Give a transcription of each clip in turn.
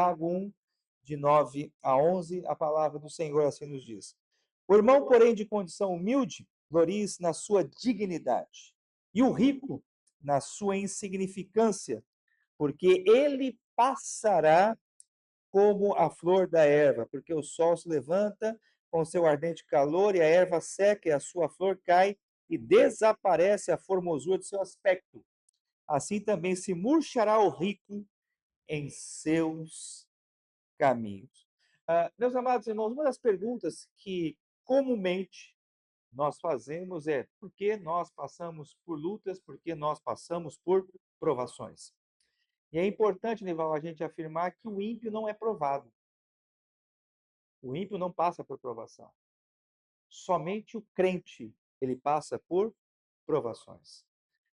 Tiago 1, de 9 a 11, a palavra do Senhor assim nos diz. O irmão, porém, de condição humilde, glorie-se na sua dignidade, e o rico na sua insignificância, porque ele passará como a flor da erva, porque o sol se levanta com seu ardente calor e a erva seca e a sua flor cai e desaparece a formosura do seu aspecto. Assim também se murchará o rico em seus caminhos. Meus amados irmãos, uma das perguntas que comumente nós fazemos é por que nós passamos por lutas, por que nós passamos por provações. E é importante, Nival, a gente afirmar que o ímpio não é provado. O ímpio não passa por provação. Somente o crente, ele passa por provações.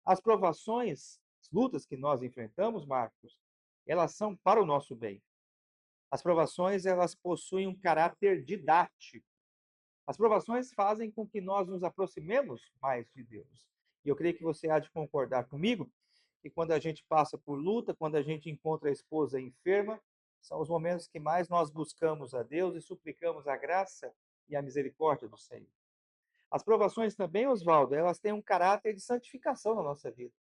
As provações, as lutas que nós enfrentamos, Marcos, elas são para o nosso bem. As provações, elas possuem um caráter didático. As provações fazem com que nós nos aproximemos mais de Deus. E eu creio que você há de concordar comigo que quando a gente passa por luta, quando a gente encontra a esposa enferma, são os momentos que mais nós buscamos a Deus e suplicamos a graça e a misericórdia do Senhor. As provações também, Oswaldo, elas têm um caráter de santificação na nossa vida.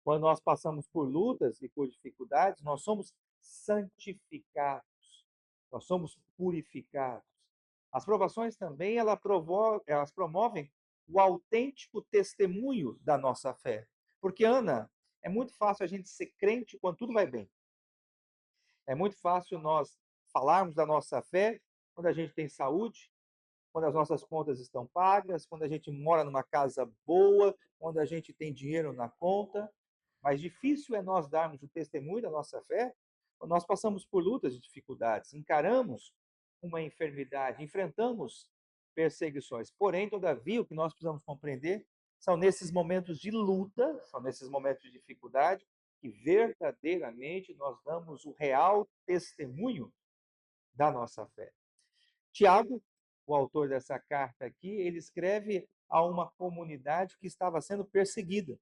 Quando nós passamos por lutas e por dificuldades, nós somos santificados, nós somos purificados. As provações também, elas promovem o autêntico testemunho da nossa fé. Porque, Ana, é muito fácil a gente ser crente quando tudo vai bem. É muito fácil nós falarmos da nossa fé quando a gente tem saúde, quando as nossas contas estão pagas, quando a gente mora numa casa boa, quando a gente tem dinheiro na conta. Mas difícil é nós darmos o testemunho da nossa fé quando nós passamos por lutas e dificuldades, encaramos uma enfermidade, enfrentamos perseguições. Porém, todavia, o que nós precisamos compreender são nesses momentos de luta, são nesses momentos de dificuldade, que verdadeiramente nós damos o real testemunho da nossa fé. Tiago, o autor dessa carta aqui, ele escreve a uma comunidade que estava sendo perseguida.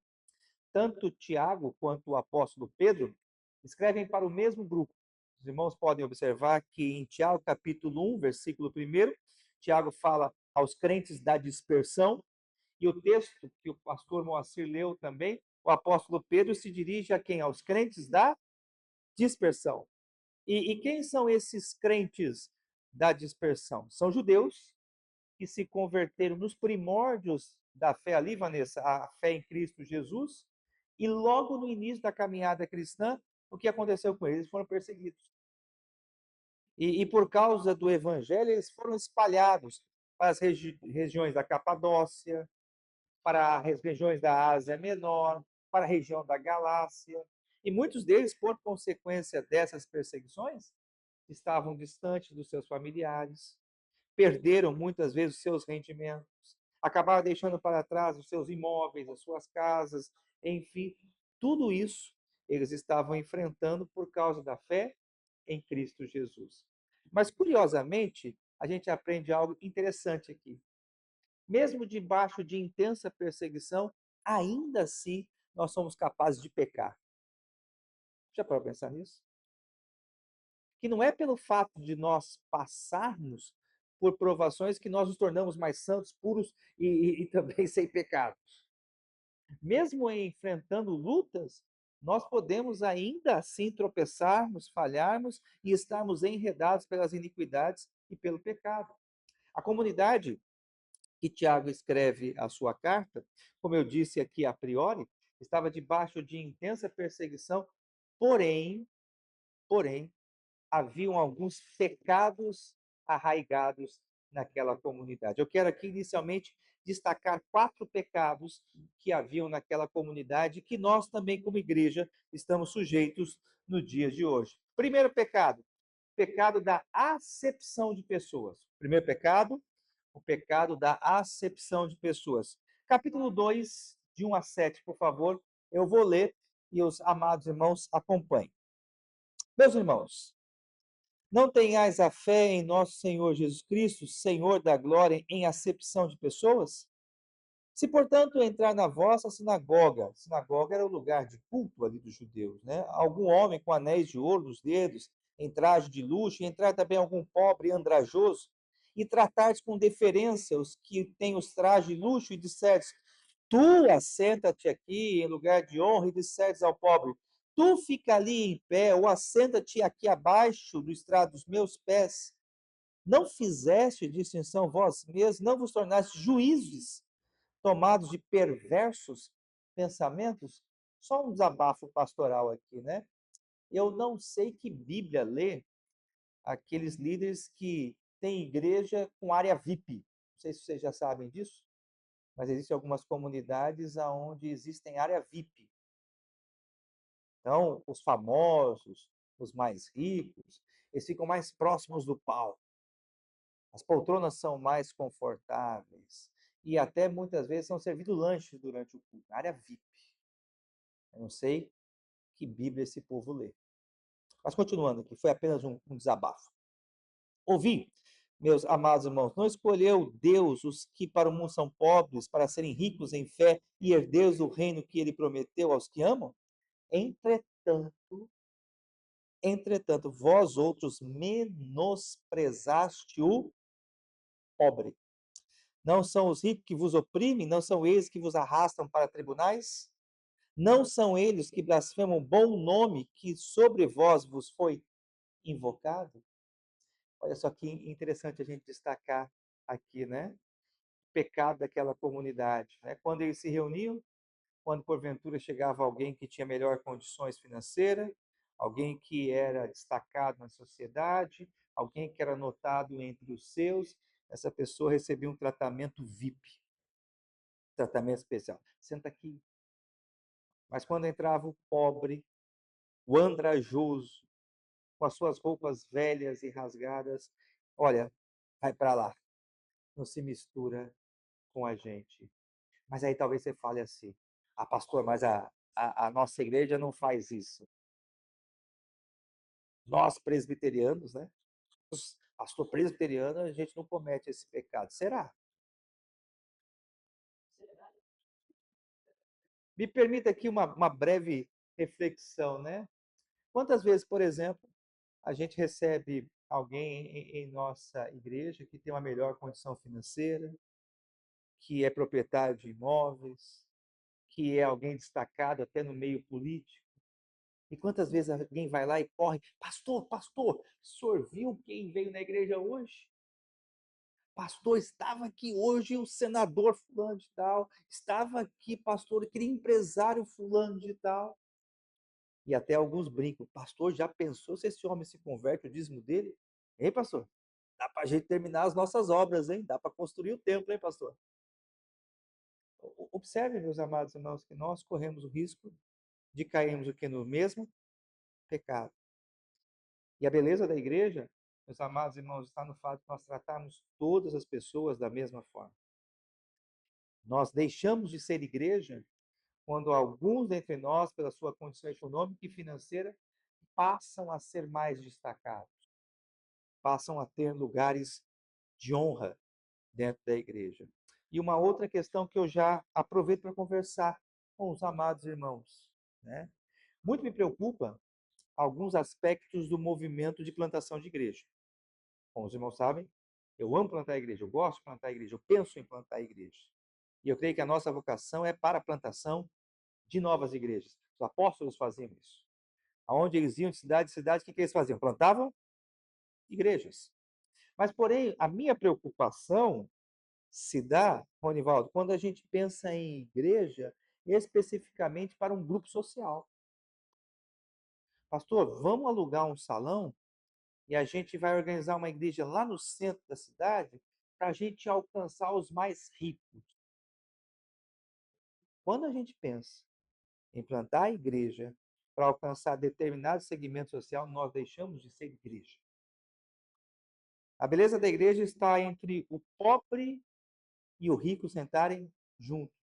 Tanto Tiago quanto o apóstolo Pedro escrevem para o mesmo grupo. Os irmãos podem observar que em Tiago, capítulo 1, versículo 1, Tiago fala aos crentes da dispersão, e o texto que o pastor Moacir leu também, o apóstolo Pedro se dirige a quem? Aos crentes da dispersão. E quem são esses crentes da dispersão? São judeus que se converteram nos primórdios da fé ali, Vanessa, a fé em Cristo Jesus, e logo no início da caminhada cristã, o que aconteceu com eles? Eles foram perseguidos. E por causa do evangelho, eles foram espalhados para as regiões da Capadócia, para as regiões da Ásia Menor, para a região da Galácia. E muitos deles, por consequência dessas perseguições, estavam distantes dos seus familiares, perderam muitas vezes os seus rendimentos, acabaram deixando para trás os seus imóveis, as suas casas, enfim, tudo isso eles estavam enfrentando por causa da fé em Cristo Jesus. Mas, curiosamente, a gente aprende algo interessante aqui. Mesmo debaixo de intensa perseguição, ainda assim nós somos capazes de pecar. Já para pensar nisso? Que não é pelo fato de nós passarmos por provações que nós nos tornamos mais santos, puros e também sem pecados. Mesmo enfrentando lutas, nós podemos ainda assim tropeçarmos, falharmos e estarmos enredados pelas iniquidades e pelo pecado. A comunidade que Tiago escreve a sua carta, como eu disse aqui a priori, estava debaixo de intensa perseguição, porém, haviam alguns pecados arraigados naquela comunidade. Eu quero aqui inicialmente destacar 4 pecados que haviam naquela comunidade que nós também, como igreja, estamos sujeitos no dia de hoje. Primeiro pecado, pecado da acepção de pessoas. Primeiro pecado, o pecado da acepção de pessoas. Capítulo 2, de 1 a 7, por favor, eu vou ler e os amados irmãos acompanhem. Meus irmãos, não tenhais a fé em nosso Senhor Jesus Cristo, Senhor da glória, em acepção de pessoas? Se, portanto, entrar na vossa sinagoga era o lugar de culto ali dos judeus, né? Algum homem com anéis de ouro nos dedos, em traje de luxo, e entrar também algum pobre andrajoso, e tratares com deferência os que têm os trajes de luxo, e disseres, tu assenta-te aqui em lugar de honra, e disseres ao pobre, tu fica ali em pé, ou assenta-te aqui abaixo do estrado dos meus pés. Não fizeste distinção vós mesmos, não vos tornaste juízes, tomados de perversos pensamentos? Só um desabafo pastoral aqui, né? Eu não sei que Bíblia lê aqueles líderes que têm igreja com área VIP. Não sei se vocês já sabem disso, mas existem algumas comunidades onde existem área VIP. Então, os famosos, os mais ricos, eles ficam mais próximos do palco. As poltronas são mais confortáveis e até muitas vezes são servidos lanches durante o culto. Área VIP. Eu não sei que Bíblia esse povo lê. Mas continuando aqui, foi apenas um desabafo. Ouvi, meus amados irmãos, não escolheu Deus os que para o mundo são pobres, para serem ricos em fé e herdeiros do reino que ele prometeu aos que amam? Entretanto, vós outros menosprezaste o pobre. Não são os ricos que vos oprimem? Não são eles que vos arrastam para tribunais? Não são eles que blasfemam o bom nome que sobre vós vos foi invocado? Olha só que interessante a gente destacar aqui, né? O pecado daquela comunidade, né? Quando eles se reuniam, quando porventura chegava alguém que tinha melhor condições financeiras, alguém que era destacado na sociedade, alguém que era notado entre os seus, essa pessoa recebia um tratamento VIP, tratamento especial. Senta aqui. Mas quando entrava o pobre, o andrajoso, com as suas roupas velhas e rasgadas, olha, vai para lá, não se mistura com a gente. Mas aí talvez você fale assim, pastor, mas a nossa igreja não faz isso. Nós presbiterianos, né? Pastor presbiteriano, a gente não comete esse pecado. Será? Me permita aqui uma breve reflexão, né? Quantas vezes, por exemplo, a gente recebe alguém em nossa igreja que tem uma melhor condição financeira, que é proprietário de imóveis, que é alguém destacado até no meio político. E quantas vezes alguém vai lá e corre, pastor, o senhor viu quem veio na igreja hoje? Pastor, estava aqui hoje o senador fulano de tal, estava aqui, pastor, aquele empresário fulano de tal. E até alguns brincam, pastor, já pensou se esse homem se converte, o dízimo dele? Hein, pastor? Dá para a gente terminar as nossas obras, hein? Dá para construir o templo, hein, pastor? Observe, meus amados irmãos, que nós corremos o risco de cairmos o que no mesmo pecado. E a beleza da igreja, meus amados irmãos, está no fato de nós tratarmos todas as pessoas da mesma forma. Nós deixamos de ser igreja quando alguns dentre nós, pela sua condição econômica e financeira, passam a ser mais destacados, passam a ter lugares de honra dentro da igreja. E uma outra questão que eu já aproveito para conversar com os amados irmãos, né? Muito me preocupa alguns aspectos do movimento de plantação de igreja. Como os irmãos sabem, eu amo plantar a igreja, eu gosto de plantar a igreja, eu penso em plantar a igreja. E eu creio que a nossa vocação é para a plantação de novas igrejas. Os apóstolos faziam isso. Aonde eles iam de cidade em cidade, o que eles faziam? Plantavam igrejas. Mas, porém, a minha preocupação se dá, Ronivaldo, quando a gente pensa em igreja especificamente para um grupo social. Pastor, vamos alugar um salão e a gente vai organizar uma igreja lá no centro da cidade para a gente alcançar os mais ricos. Quando a gente pensa em plantar a igreja para alcançar determinado segmento social, nós deixamos de ser igreja. A beleza da igreja está entre o pobre e o rico sentarem juntos.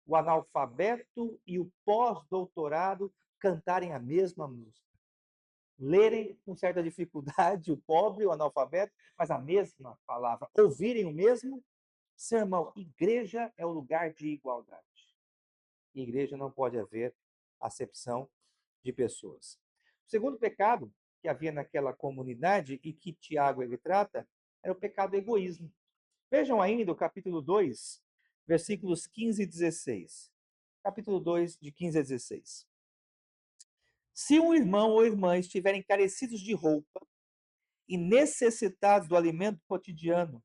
O analfabeto e o pós-doutorado cantarem a mesma música. Lerem com certa dificuldade o pobre e o analfabeto, mas a mesma palavra. Ouvirem o mesmo sermão. Igreja é o lugar de igualdade. Igreja não pode haver acepção de pessoas. O segundo pecado que havia naquela comunidade e que Tiago ele trata era o pecado do egoísmo. Vejam ainda o capítulo 2, versículos 15 e 16. Capítulo 2, de 15 a 16. Se um irmão ou irmã estiverem carecidos de roupa e necessitados do alimento cotidiano,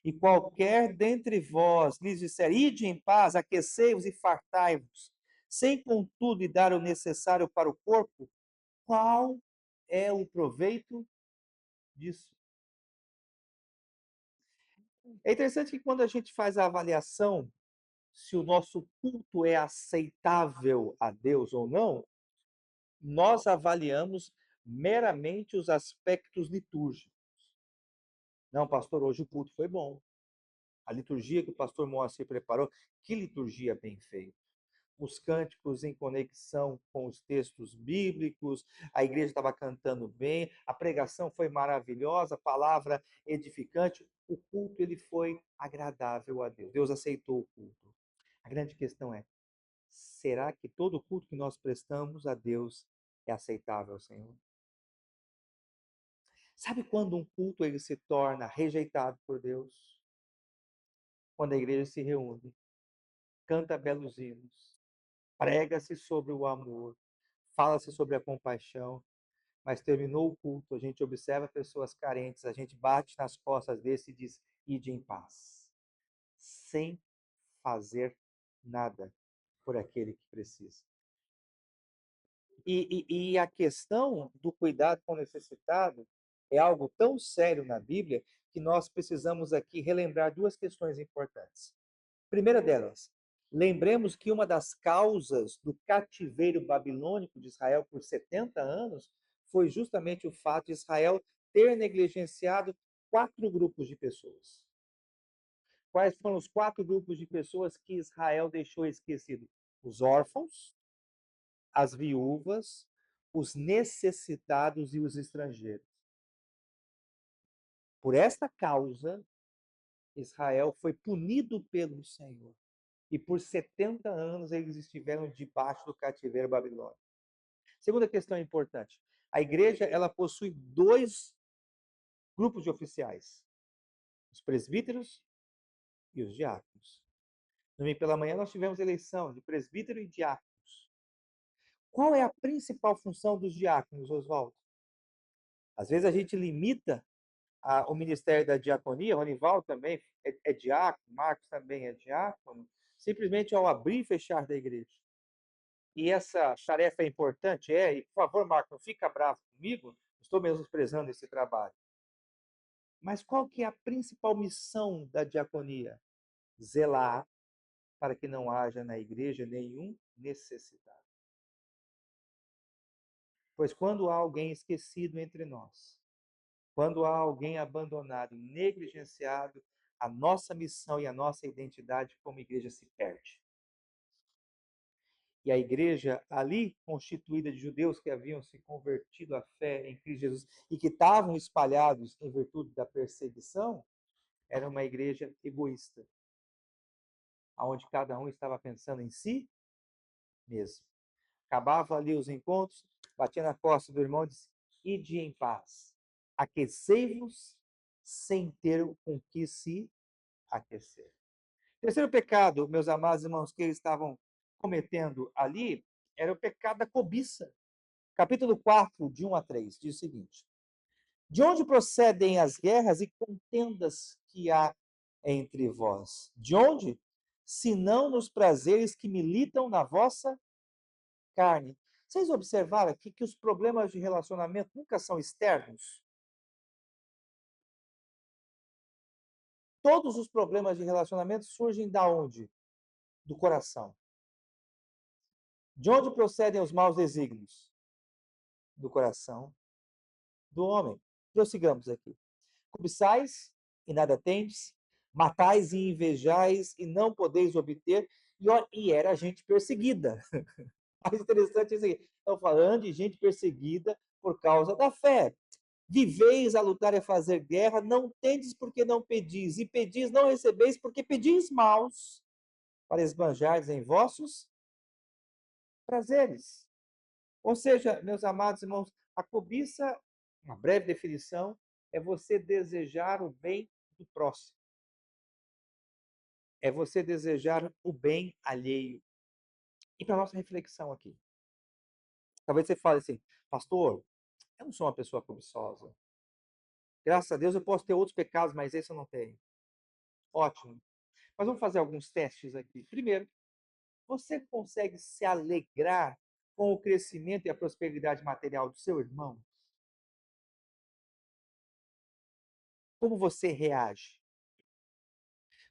e qualquer dentre vós lhes disser, ide em paz, aquecei-vos e fartai-vos, sem contudo lhe dar o necessário para o corpo, qual é o proveito disso? É interessante que quando a gente faz a avaliação se o nosso culto é aceitável a Deus ou não, nós avaliamos meramente os aspectos litúrgicos. Não, pastor, hoje o culto foi bom. A liturgia que o pastor Moacir preparou, que liturgia bem feita. Os cânticos em conexão com os textos bíblicos, a igreja estava cantando bem, a pregação foi maravilhosa, a palavra edificante, o culto ele foi agradável a Deus. Deus aceitou o culto. A grande questão é: será que todo culto que nós prestamos a Deus é aceitável ao Senhor? Sabe quando um culto ele se torna rejeitado por Deus? Quando a igreja se reúne, canta belos hinos, prega-se sobre o amor, fala-se sobre a compaixão, mas terminou o culto, a gente observa pessoas carentes, a gente bate nas costas desse e diz: ide em paz, sem fazer nada por aquele que precisa. E a questão do cuidado com o necessitado é algo tão sério na Bíblia que nós precisamos aqui relembrar duas questões importantes. Primeira delas, lembremos que uma das causas do cativeiro babilônico de Israel por 70 anos foi justamente o fato de Israel ter negligenciado 4 grupos de pessoas. Quais foram os 4 grupos de pessoas que Israel deixou esquecido? Os órfãos, as viúvas, os necessitados e os estrangeiros. Por esta causa, Israel foi punido pelo Senhor. E por 70 anos eles estiveram debaixo do cativeiro babilônico. Segunda questão importante. A igreja, ela possui 2 grupos de oficiais: os presbíteros e os diáconos. Domingo pela manhã nós tivemos eleição de presbítero e diáconos. Qual é a principal função dos diáconos, Oswaldo? Às vezes a gente limita o ministério da diaconia, Ronival também é diácono, Marcos também é diácono, simplesmente ao abrir e fechar da igreja. E essa tarefa é importante? E por favor, Marcos, não fica bravo comigo, estou menosprezando esse trabalho. Mas qual que é a principal missão da diaconia? Zelar para que não haja na igreja nenhum necessitado. Pois quando há alguém esquecido entre nós, quando há alguém abandonado, negligenciado, a nossa missão e a nossa identidade como igreja se perde. E a igreja ali, constituída de judeus que haviam se convertido à fé em Cristo Jesus e que estavam espalhados em virtude da perseguição, era uma igreja egoísta, onde cada um estava pensando em si mesmo. Acabava ali os encontros, batia na costa do irmão e disse: ide em paz, aquecei-vos sem ter com que se aquecer. Terceiro pecado, meus amados irmãos, que eles estavam cometendo ali, era o pecado da cobiça. Capítulo 4, de 1 a 3, diz o seguinte: de onde procedem as guerras e contendas que há entre vós? De onde? Senão nos prazeres que militam na vossa carne. Vocês observaram aqui que os problemas de relacionamento nunca são externos? Todos os problemas de relacionamento surgem da onde? Do coração. De onde procedem os maus desígnios? Do coração do homem. Prossigamos aqui. Cobiçais e nada tendes, matais e invejais e não podeis obter, e era gente perseguida. Mais interessante isso aqui. Estão falando de gente perseguida por causa da fé. Viveis a lutar e a fazer guerra, não tendes porque não pedis, e pedis não recebeis porque pedis maus, para esbanjardes em vossos prazeres. Ou seja, meus amados irmãos, A cobiça, uma breve definição, é você desejar o bem do próximo. É você desejar o bem alheio. E para nossa reflexão aqui, talvez você fale assim, pastor, eu não sou uma pessoa cobiçosa. Graças a Deus eu posso ter outros pecados, mas esse eu não tenho. Ótimo. Mas vamos fazer alguns testes aqui. Primeiro, você consegue se alegrar com o crescimento e a prosperidade material do seu irmão? Como você reage?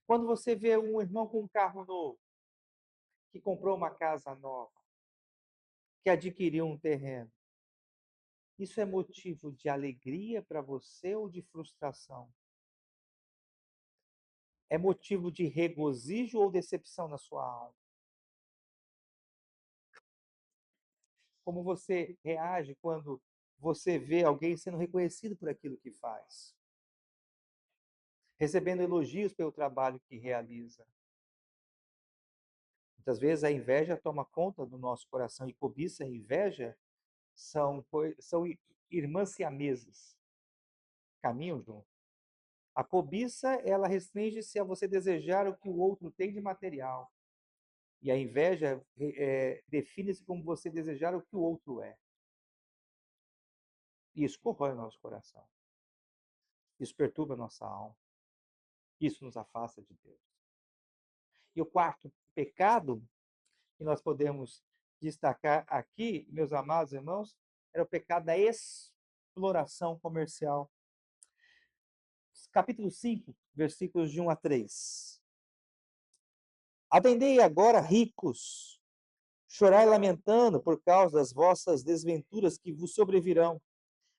Quando você vê um irmão com um carro novo, que comprou uma casa nova, que adquiriu um terreno, isso é motivo de alegria para você ou de frustração? É motivo de regozijo ou decepção na sua alma? Como você reage quando você vê alguém sendo reconhecido por aquilo que faz, recebendo elogios pelo trabalho que realiza? Muitas vezes a inveja toma conta do nosso coração e cobiça e inveja são irmãs siamesas, caminham junto. A cobiça, ela restringe-se a você desejar o que o outro tem de material. E a inveja define-se como você desejar o que o outro é. E isso corrói o nosso coração. Isso perturba a nossa alma. Isso nos afasta de Deus. E o quarto pecado que nós podemos destacar aqui, meus amados irmãos, era o pecado da exploração comercial. Capítulo 5, versículos de 1 a 3. Atendei agora, ricos, chorai lamentando por causa das vossas desventuras que vos sobrevirão.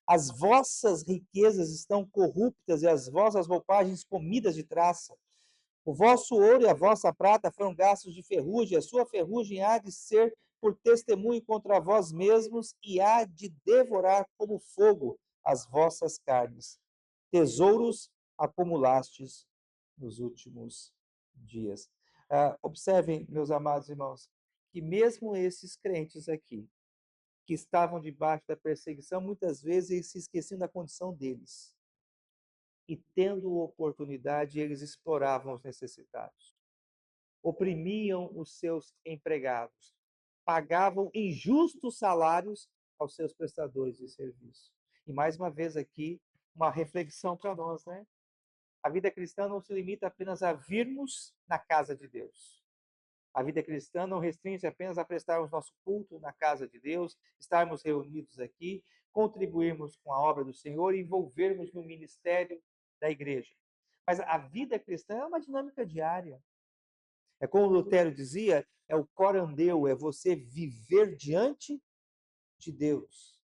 As vossas riquezas estão corruptas e as vossas roupagens comidas de traça. O vosso ouro e a vossa prata foram gastos de ferrugem, a sua ferrugem há de ser por testemunho contra vós mesmos e há de devorar como fogo as vossas carnes. Tesouros acumulastes nos últimos dias. Observem, meus amados irmãos, que mesmo esses crentes aqui, que estavam debaixo da perseguição, muitas vezes eles se esqueciam da condição deles. E tendo oportunidade, eles exploravam os necessitados, oprimiam os seus empregados, pagavam injustos salários aos seus prestadores de serviço. E mais uma vez aqui, uma reflexão para nós, né? A vida cristã não se limita apenas a virmos na casa de Deus. A vida cristã não restringe apenas a prestarmos nosso culto na casa de Deus, estarmos reunidos aqui, contribuirmos com a obra do Senhor e envolvermos no ministério da igreja. Mas a vida cristã é uma dinâmica diária. É como Lutero dizia, é o corandeu, é você viver diante de Deus.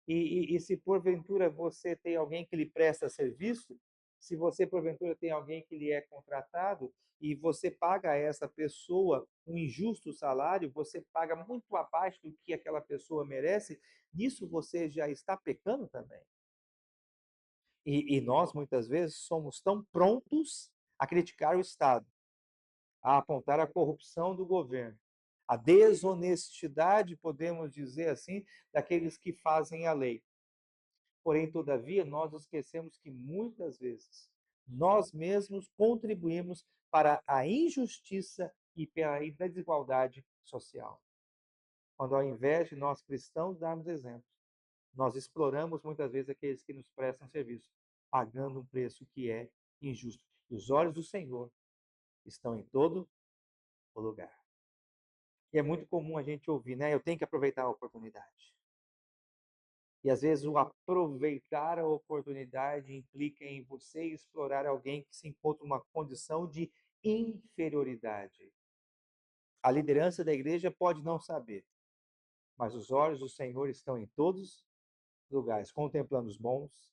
E se porventura você tem alguém que lhe presta serviço, se você porventura tem alguém que lhe é contratado e você paga a essa pessoa um injusto salário, você paga muito abaixo do que aquela pessoa merece, nisso você já está pecando também. E nós muitas vezes somos tão prontos a criticar o Estado, a apontar a corrupção do governo, a desonestidade, podemos dizer assim, daqueles que fazem a lei. Porém, todavia, nós esquecemos que muitas vezes nós mesmos contribuímos para a injustiça e para a desigualdade social. Quando, ao invés de nós cristãos darmos exemplo, nós exploramos muitas vezes aqueles que nos prestam serviço, pagando um preço que é injusto. E os olhos do Senhor estão em todo o lugar. E é muito comum a gente ouvir, né? Eu tenho que aproveitar a oportunidade. E às vezes o aproveitar a oportunidade implica em você explorar alguém que se encontra numa condição de inferioridade. A liderança da igreja pode não saber, mas os olhos do Senhor estão em todos os lugares, contemplando os bons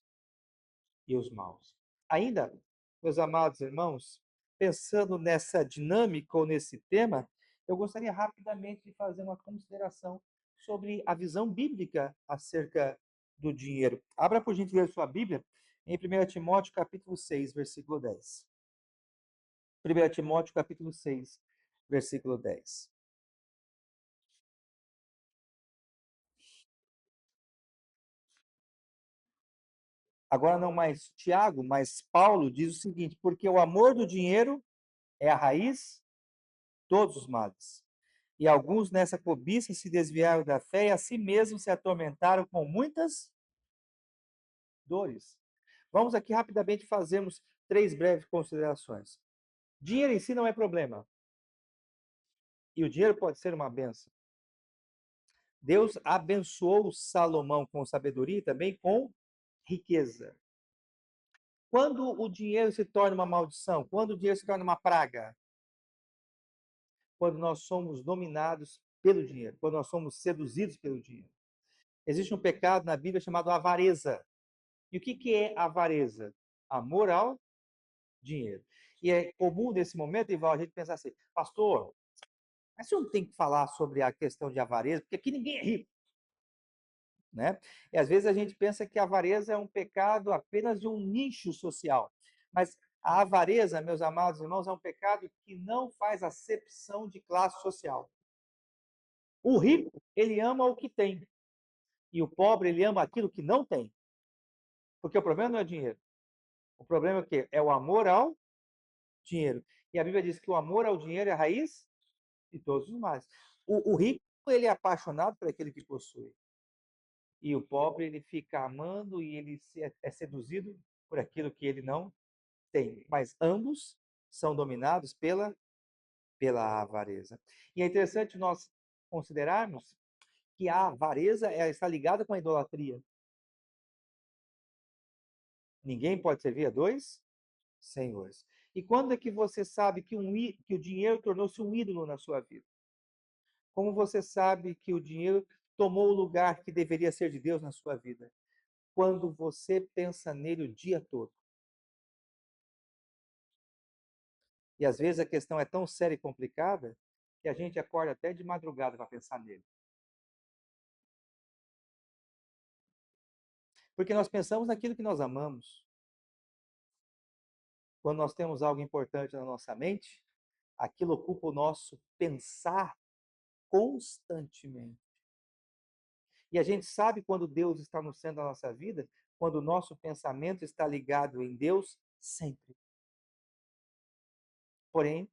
e os maus. Ainda, meus amados irmãos, pensando nessa dinâmica ou nesse tema, eu gostaria rapidamente de fazer uma consideração sobre a visão bíblica acerca do dinheiro. Abra por gentileza sua Bíblia em 1 Timóteo capítulo 6, versículo 10. 1 Timóteo capítulo 6, versículo 10. Agora não mais Tiago, mas Paulo diz o seguinte: porque o amor do dinheiro é a raiz de todos os males. E alguns nessa cobiça se desviaram da fé e a si mesmos se atormentaram com muitas dores. Vamos aqui rapidamente fazermos três breves considerações. Dinheiro em si não é problema. E o dinheiro pode ser uma benção. Deus abençoou Salomão com sabedoria e também com riqueza. Quando o dinheiro se torna uma maldição, quando o dinheiro se torna uma praga, quando nós somos dominados pelo dinheiro, quando nós somos seduzidos pelo dinheiro. Existe um pecado na Bíblia chamado avareza. E o que é avareza? Amor ao dinheiro. E é comum nesse momento, Ival, a gente pensar assim, pastor, mas você não tem que falar sobre a questão de avareza, porque aqui ninguém é rico, né? E às vezes a gente pensa que a avareza é um pecado apenas de um nicho social. Mas a avareza, meus amados irmãos, é um pecado que não faz acepção de classe social. O rico, ele ama o que tem. E o pobre, ele ama aquilo que não tem. Porque o problema não é dinheiro. O problema é o quê? É o amor ao dinheiro. E a Bíblia diz que o amor ao dinheiro é a raiz de todos os males. O rico, ele é apaixonado por aquele que possui. E o pobre, ele fica amando e ele é seduzido por aquilo que ele não tem. Mas ambos são dominados pela avareza. E é interessante nós considerarmos que a avareza está ligada com a idolatria. Ninguém pode servir a dois senhores. E quando é que você sabe que o dinheiro tornou-se um ídolo na sua vida? Como você sabe que o dinheiro tomou o lugar que deveria ser de Deus na sua vida? Quando você pensa nele o dia todo. E às vezes a questão é tão séria e complicada que a gente acorda até de madrugada para pensar nele. Porque nós pensamos naquilo que nós amamos. Quando nós temos algo importante na nossa mente, aquilo ocupa o nosso pensar constantemente. E a gente sabe quando Deus está no centro da nossa vida, quando o nosso pensamento está ligado em Deus sempre. Porém,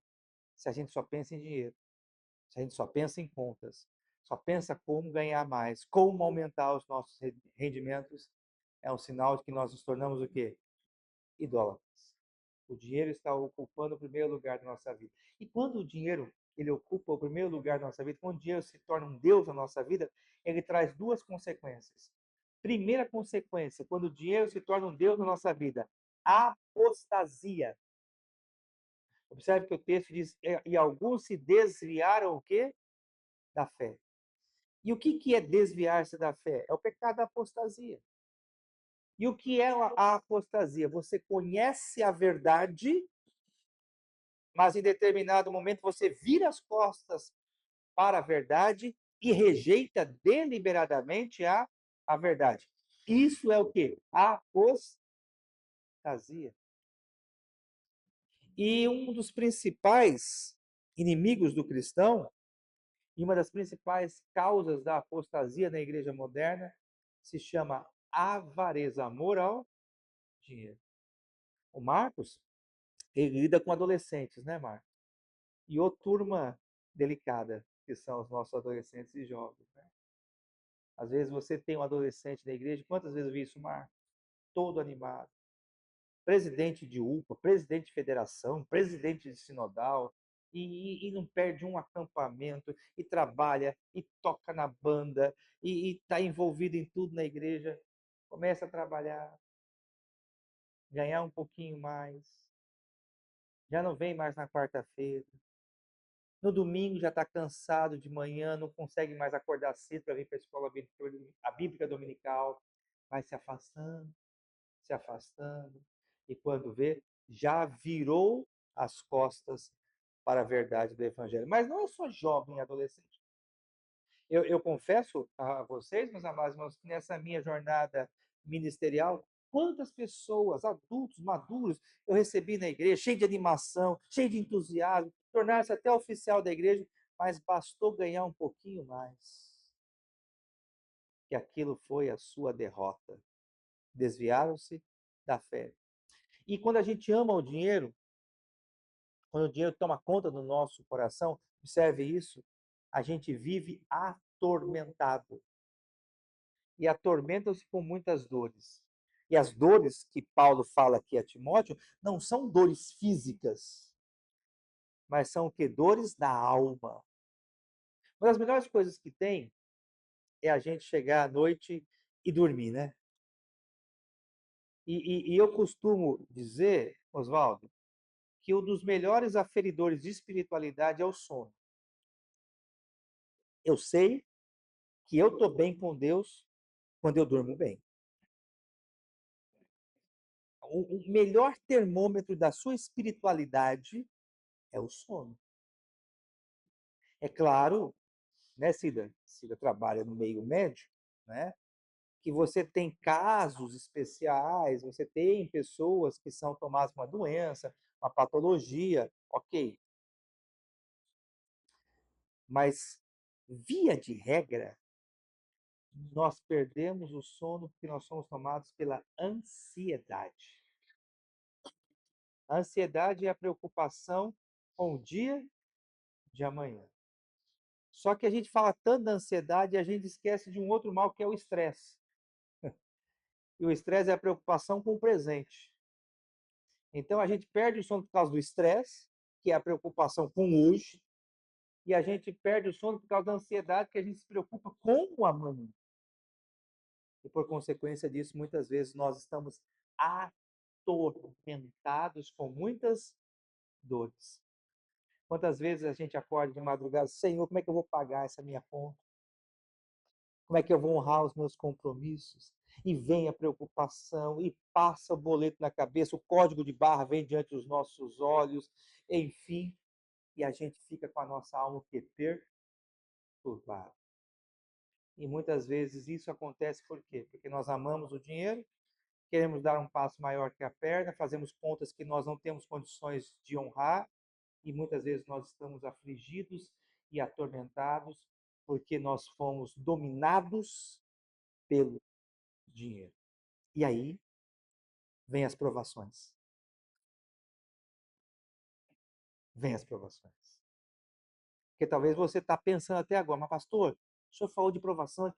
se a gente só pensa em dinheiro, se a gente só pensa em contas, só pensa como ganhar mais, como aumentar os nossos rendimentos, é um sinal de que nós nos tornamos o quê? Idólatras. O dinheiro está ocupando o primeiro lugar da nossa vida. E quando o dinheiro ele ocupa o primeiro lugar da nossa vida, quando o dinheiro se torna um Deus na nossa vida, ele traz duas consequências. Primeira consequência, quando o dinheiro se torna um Deus na nossa vida, apostasia. Observe que o texto diz, e alguns se desviaram o quê? Da fé. E o que é desviar-se da fé? É o pecado da apostasia. E o que é a apostasia? Você conhece a verdade, mas em determinado momento você vira as costas para a verdade e rejeita deliberadamente a verdade. Isso é o que? A apostasia. E um dos principais inimigos do cristão, e uma das principais causas da apostasia na igreja moderna, se chama avareza, amor ao dinheiro. O Marcos, ele lida com adolescentes, né, Marcos? E ô turma delicada, que são os nossos adolescentes e jovens, né? Às vezes você tem um adolescente na igreja, quantas vezes eu vi isso, Marcos? Todo animado. Presidente de UPA, presidente de federação, presidente de sinodal, e não perde um acampamento, e trabalha, e toca na banda, e está envolvido em tudo na igreja, começa a trabalhar, ganhar um pouquinho mais, já não vem mais na quarta-feira, no domingo já está cansado de manhã, não consegue mais acordar cedo para vir para a escola a bíblica dominical, vai se afastando, e quando vê, já virou as costas para a verdade do Evangelho. Mas não é só jovem e adolescente. Eu confesso a vocês, meus amados irmãos, que nessa minha jornada ministerial, quantas pessoas, adultos, maduros, eu recebi na igreja, cheio de animação, cheio de entusiasmo, tornar-se até oficial da igreja, mas bastou ganhar um pouquinho mais, que aquilo foi a sua derrota. desviaram-se da fé. E quando a gente ama o dinheiro, quando o dinheiro toma conta do nosso coração, observe isso, a gente vive atormentado. E atormentam-se com muitas dores. E as dores que Paulo fala aqui a Timóteo não são dores físicas, mas são o que? Dores da alma. Uma das melhores coisas que tem é a gente chegar à noite e dormir, né? E eu costumo dizer, Oswaldo, que um dos melhores aferidores de espiritualidade é o sono. Eu sei que eu estou bem com Deus quando eu durmo bem. O melhor termômetro da sua espiritualidade é o sono. É claro, né, Cida? Cida trabalha no meio médico, né? Que você tem casos especiais, você tem pessoas que são tomadas com uma doença, uma patologia, ok. Mas, via de regra, nós perdemos o sono porque nós somos tomados pela ansiedade. A ansiedade é a preocupação com o dia de amanhã. Só que a gente fala tanto da ansiedade e a gente esquece de um outro mal que é o estresse. E o estresse é a preocupação com o presente. Então a gente perde o sono por causa do estresse, que é a preocupação com hoje, e a gente perde o sono por causa da ansiedade, que a gente se preocupa com o amanhã. E por consequência disso, muitas vezes nós estamos atormentados com muitas dores. Quantas vezes a gente acorda de madrugada, Senhor, como é que eu vou pagar essa minha conta? Como é que eu vou honrar os meus compromissos? E vem a preocupação, e passa o boleto na cabeça, o código de barra vem diante dos nossos olhos, enfim, e a gente fica com a nossa alma que perturbada. E muitas vezes isso acontece por quê? Porque nós amamos o dinheiro, queremos dar um passo maior que a perna, fazemos contas que nós não temos condições de honrar, e muitas vezes nós estamos afligidos e atormentados porque nós fomos dominados pelo dinheiro. E aí vem as provações. Vem as provações. Porque talvez você está pensando até agora, mas pastor, o senhor falou de provação,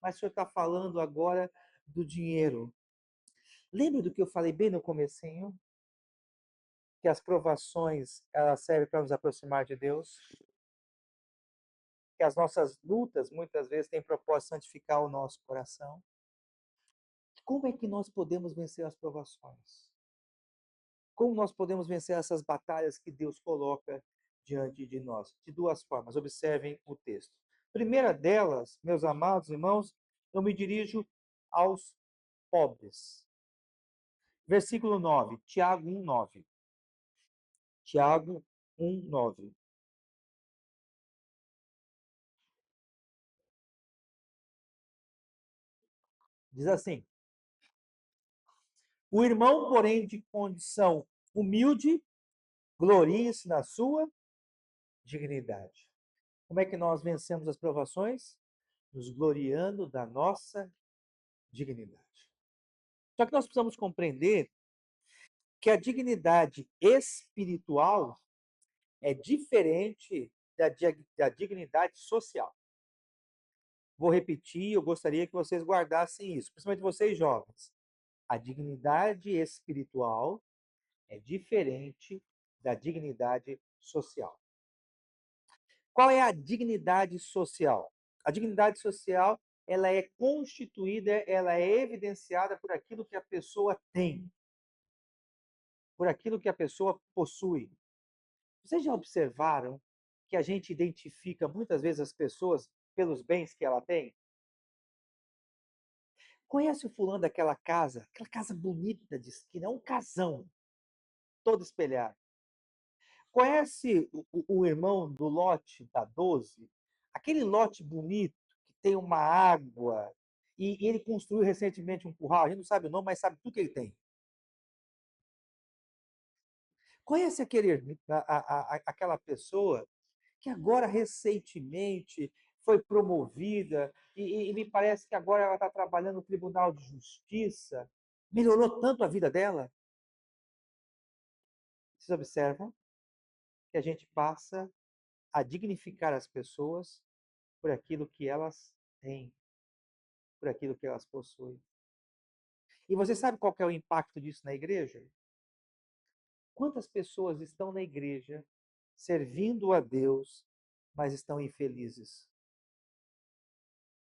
mas o senhor está falando agora do dinheiro. Lembra do que eu falei bem no comecinho? Que as provações, elas servem para nos aproximar de Deus? Que as nossas lutas, muitas vezes, têm propósito de santificar o nosso coração? Como é que nós podemos vencer as provações? Como nós podemos vencer essas batalhas que Deus coloca diante de nós? De duas formas. Observem o texto. Primeira delas, meus amados irmãos, eu me dirijo aos pobres. Versículo 9, Tiago 1:9. Tiago 1:9. Diz assim: o irmão, porém, de condição humilde, glorie-se na sua dignidade. Como é que nós vencemos as provações? Nos gloriando da nossa dignidade. Só que nós precisamos compreender que a dignidade espiritual é diferente da dignidade social. Vou repetir, eu gostaria que vocês guardassem isso, principalmente vocês jovens. A dignidade espiritual é diferente da dignidade social. Qual é a dignidade social? A dignidade social, ela é constituída, ela é evidenciada por aquilo que a pessoa tem, por aquilo que a pessoa possui. Vocês já observaram que a gente identifica muitas vezes as pessoas pelos bens que ela tem? Conhece o fulano daquela casa? Aquela casa bonita de esquina, é um casão, todo espelhado. Conhece o irmão do lote da 12? Aquele lote bonito, que tem uma água, e ele construiu recentemente um curral, a gente não sabe o nome, mas sabe tudo que ele tem. Conhece aquela pessoa que agora recentemente foi promovida, e me parece que agora ela está trabalhando no Tribunal de Justiça. Melhorou tanto a vida dela. Vocês observam que a gente passa a dignificar as pessoas por aquilo que elas têm, por aquilo que elas possuem. E você sabe qual que é o impacto disso na igreja? Quantas pessoas estão na igreja servindo a Deus, mas estão infelizes?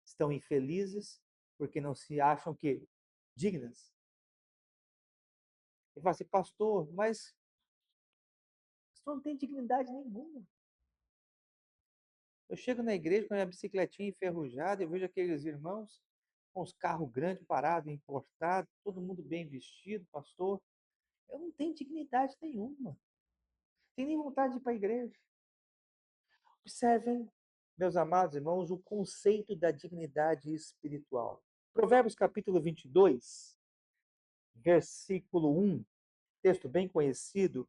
Estão infelizes porque não se acham que dignas. E fala assim, pastor não tem dignidade nenhuma. Eu chego na igreja com a minha bicicletinha enferrujada, eu vejo aqueles irmãos com os carros grandes parados, importados, todo mundo bem vestido, pastor. Eu não tenho dignidade nenhuma. Não tenho nem vontade de ir para a igreja. Observem, meus amados irmãos, o conceito da dignidade espiritual. Provérbios capítulo 22, versículo 1, texto bem conhecido.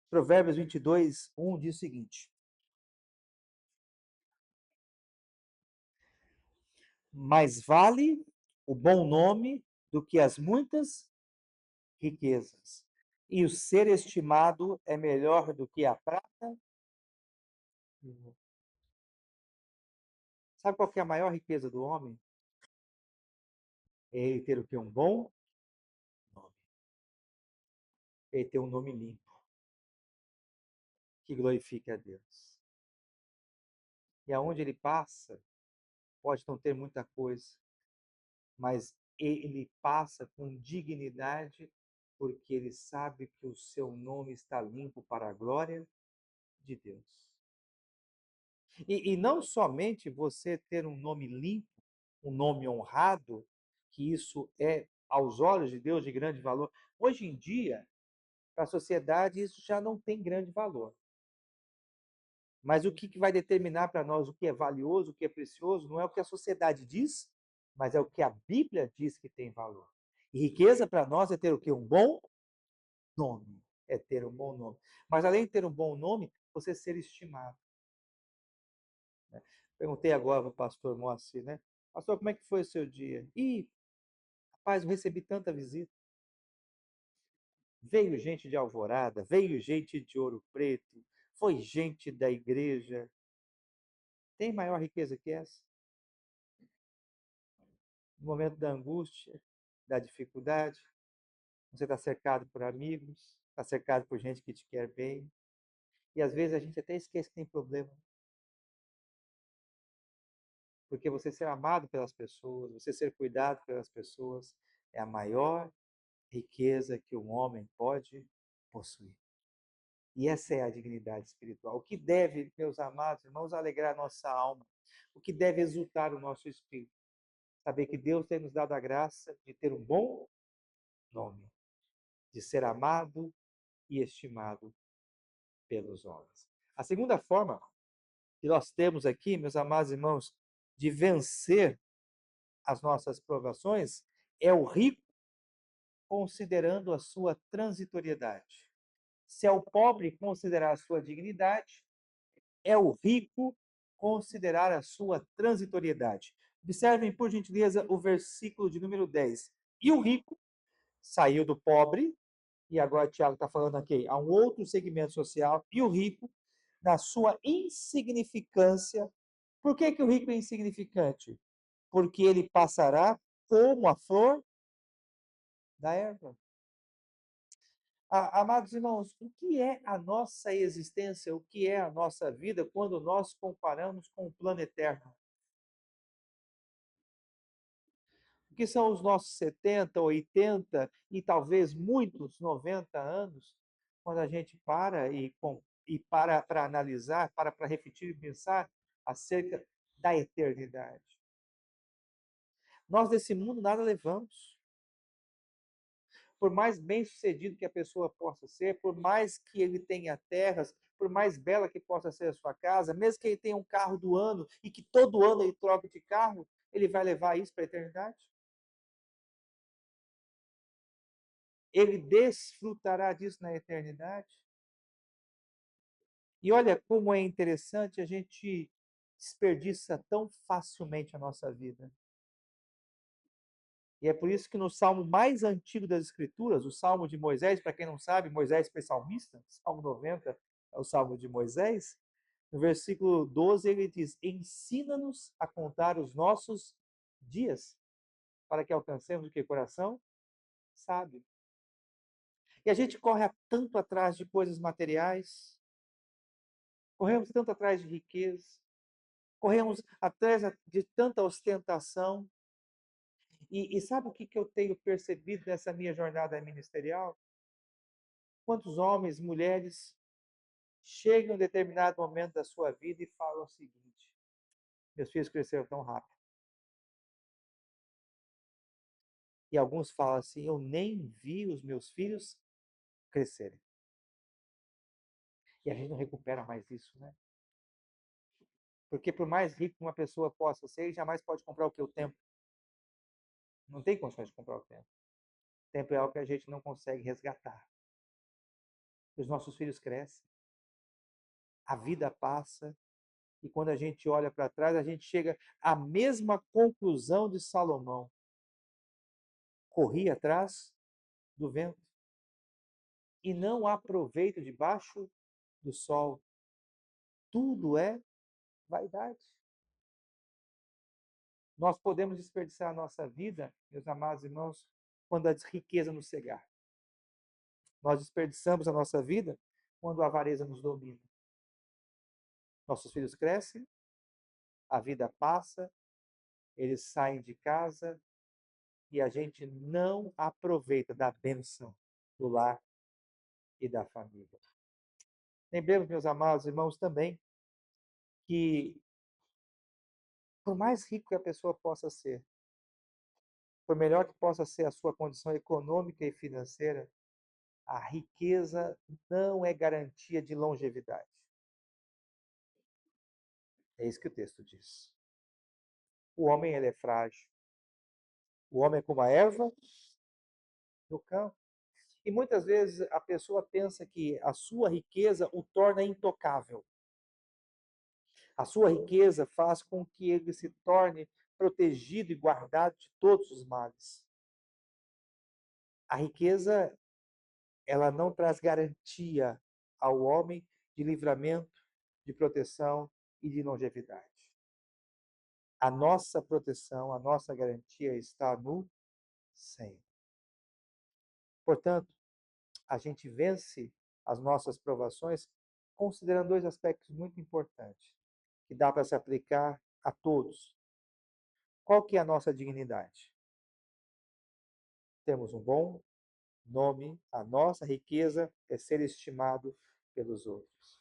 Provérbios 22, 1 diz o seguinte: mais vale o bom nome do que as muitas riquezas, e o ser estimado é melhor do que a prata. Sabe qual que é a maior riqueza do homem? É ele ter o que? Um bom nome. É ele ter um nome limpo, que glorifique a Deus. E aonde ele passa, pode não ter muita coisa, mas ele passa com dignidade, porque ele sabe que o seu nome está limpo para a glória de Deus. E não somente você ter um nome limpo, um nome honrado, que isso é, aos olhos de Deus, de grande valor. Hoje em dia, para a sociedade, isso já não tem grande valor. Mas o que vai determinar para nós o que é valioso, o que é precioso, não é o que a sociedade diz, mas é o que a Bíblia diz que tem valor. E riqueza para nós é ter o quê? Um bom nome. É ter um bom nome. Mas além de ter um bom nome, você ser estimado. Perguntei agora para o pastor Moacir, né? Pastor, como é que foi o seu dia? Ih, rapaz, eu recebi tanta visita. Veio gente de Alvorada, veio gente de Ouro Preto, foi gente da igreja. Tem maior riqueza que essa? No momento da angústia, da dificuldade, você está cercado por amigos, está cercado por gente que te quer bem. E às vezes a gente até esquece que tem problema. Porque você ser amado pelas pessoas, você ser cuidado pelas pessoas, é a maior riqueza que um homem pode possuir. E essa é a dignidade espiritual. O que deve, meus amados irmãos, alegrar nossa alma, o que deve exultar o nosso espírito. Saber que Deus tem nos dado a graça de ter um bom nome, de ser amado e estimado pelos homens. A segunda forma que nós temos aqui, meus amados irmãos, de vencer as nossas provações é o rico considerando a sua transitoriedade. Se é o pobre considerar a sua dignidade, é o rico considerar a sua transitoriedade. Observem, por gentileza, o versículo de número 10. E o rico saiu do pobre, e agora Tiago está falando aqui, há um outro segmento social, e o rico, na sua insignificância. Por que, que o rico é insignificante? Porque ele passará como a flor da erva. Amados irmãos, o que é a nossa existência, o que é a nossa vida quando nós comparamos com o plano eterno? O que são os nossos 70, 80 e talvez muitos 90 anos, quando a gente para e para analisar, para refletir e pensar acerca da eternidade. Nós desse mundo nada levamos. Por mais bem-sucedido que a pessoa possa ser, por mais que ele tenha terras, por mais bela que possa ser a sua casa, mesmo que ele tenha um carro do ano e que todo ano ele troque de carro, ele vai levar isso para a eternidade? Ele desfrutará disso na eternidade? E olha como é interessante a gente desperdiça tão facilmente a nossa vida. E é por isso que no salmo mais antigo das Escrituras, o Salmo de Moisés, para quem não sabe, Moisés foi salmista, Salmo 90 é o Salmo de Moisés. No versículo 12 ele diz: ensina-nos a contar os nossos dias, para que alcancemos o que? Coração sábio. E a gente corre tanto atrás de coisas materiais, corremos tanto atrás de riqueza, corremos atrás de tanta ostentação. E sabe o que eu tenho percebido nessa minha jornada ministerial? Quantos homens, mulheres chegam em um determinado momento da sua vida e falam o seguinte: meus filhos cresceram tão rápido. E alguns falam assim: eu nem vi os meus filhos crescerem. E a gente não recupera mais isso, né? Porque por mais rico que uma pessoa possa ser, ele jamais pode comprar o que? O tempo. Não tem condições de comprar o tempo. O tempo é algo que a gente não consegue resgatar. Os nossos filhos crescem, a vida passa, e quando a gente olha para trás, a gente chega à mesma conclusão de Salomão. Corri atrás do vento e não há proveito debaixo do sol. Tudo é vaidade. Nós podemos desperdiçar a nossa vida, meus amados irmãos, quando a riqueza nos cegar. Nós desperdiçamos a nossa vida quando a avareza nos domina. Nossos filhos crescem, a vida passa, eles saem de casa e a gente não aproveita da bênção do lar e da família. Lembremos, meus amados irmãos, também que, por mais rico que a pessoa possa ser, por melhor que possa ser a sua condição econômica e financeira, a riqueza não é garantia de longevidade. É isso que o texto diz. O homem ele é frágil. O homem é como a erva do campo. E muitas vezes a pessoa pensa que a sua riqueza o torna intocável. A sua riqueza faz com que ele se torne protegido e guardado de todos os males. A riqueza, ela não traz garantia ao homem de livramento, de proteção e de longevidade. A nossa proteção, a nossa garantia está no Senhor. Portanto, a gente vence as nossas provações considerando dois aspectos muito importantes, que dá para se aplicar a todos. Qual que é a nossa dignidade? Temos um bom nome, a nossa riqueza é ser estimado pelos outros.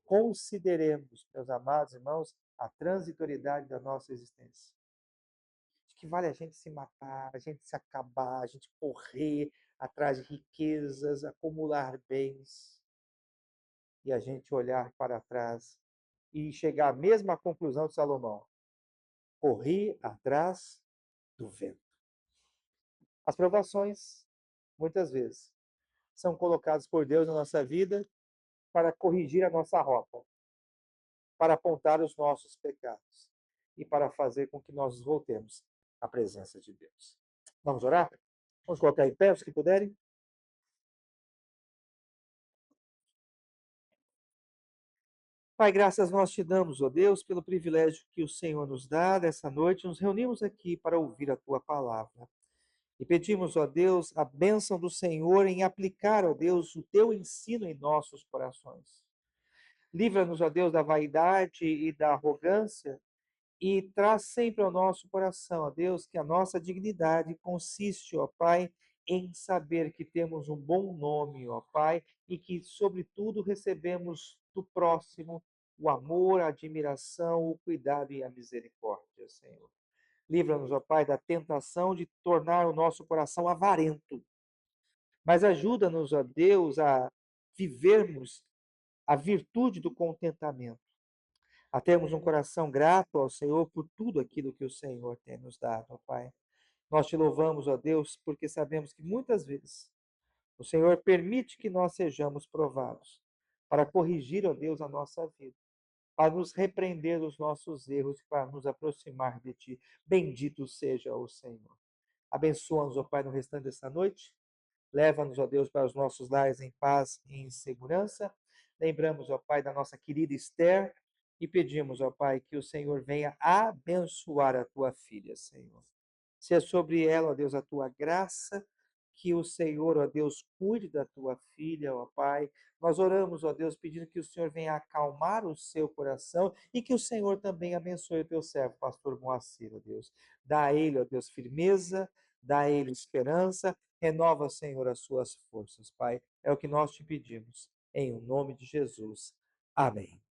Consideremos, meus amados irmãos, a transitoriedade da nossa existência. De que vale a gente se matar, a gente se acabar, a gente correr atrás de riquezas, acumular bens, e a gente olhar para trás e chegar à mesma conclusão de Salomão. Corri atrás do vento. As provações, muitas vezes, são colocadas por Deus na nossa vida para corrigir a nossa rota, para apontar os nossos pecados e para fazer com que nós voltemos à presença de Deus. Vamos orar? Vamos colocar em pé, os que puderem. Pai, graças nós te damos, ó Deus, pelo privilégio que o Senhor nos dá dessa noite. Nos reunimos aqui para ouvir a tua palavra. E pedimos, ó Deus, a bênção do Senhor em aplicar, ó Deus, o teu ensino em nossos corações. Livra-nos, ó Deus, da vaidade e da arrogância e traz sempre ao nosso coração, ó Deus, que a nossa dignidade consiste, ó Pai, em saber que temos um bom nome, ó Pai, e que, sobretudo, recebemos do próximo o amor, a admiração, o cuidado e a misericórdia, Senhor. Livra-nos, ó Pai, da tentação de tornar o nosso coração avarento, mas ajuda-nos, ó Deus, a vivermos a virtude do contentamento, a termos um coração grato ao Senhor por tudo aquilo que o Senhor tem nos dado, ó Pai. Nós te louvamos, ó Deus, porque sabemos que muitas vezes o Senhor permite que nós sejamos provados para corrigir, ó Deus, a nossa vida. para nos repreender dos nossos erros e para nos aproximar de Ti. Bendito seja o Senhor. Abençoa-nos, ó Pai, no restante dessa noite. Leva-nos, ó Deus, para os nossos lares em paz e em segurança. Lembramos, ó Pai, da nossa querida Esther e pedimos, ó Pai, que o Senhor venha abençoar a tua filha, Senhor. Seja sobre ela, ó Deus, a tua graça, que o Senhor, ó Deus, cuide da tua filha, ó Pai. Nós oramos, ó Deus, pedindo que o Senhor venha acalmar o seu coração e que o Senhor também abençoe o teu servo, pastor Moacir, ó Deus. Dá a ele, ó Deus, firmeza, dá a ele esperança, renova, Senhor, as suas forças, Pai. É o que nós te pedimos, em o nome de Jesus. Amém.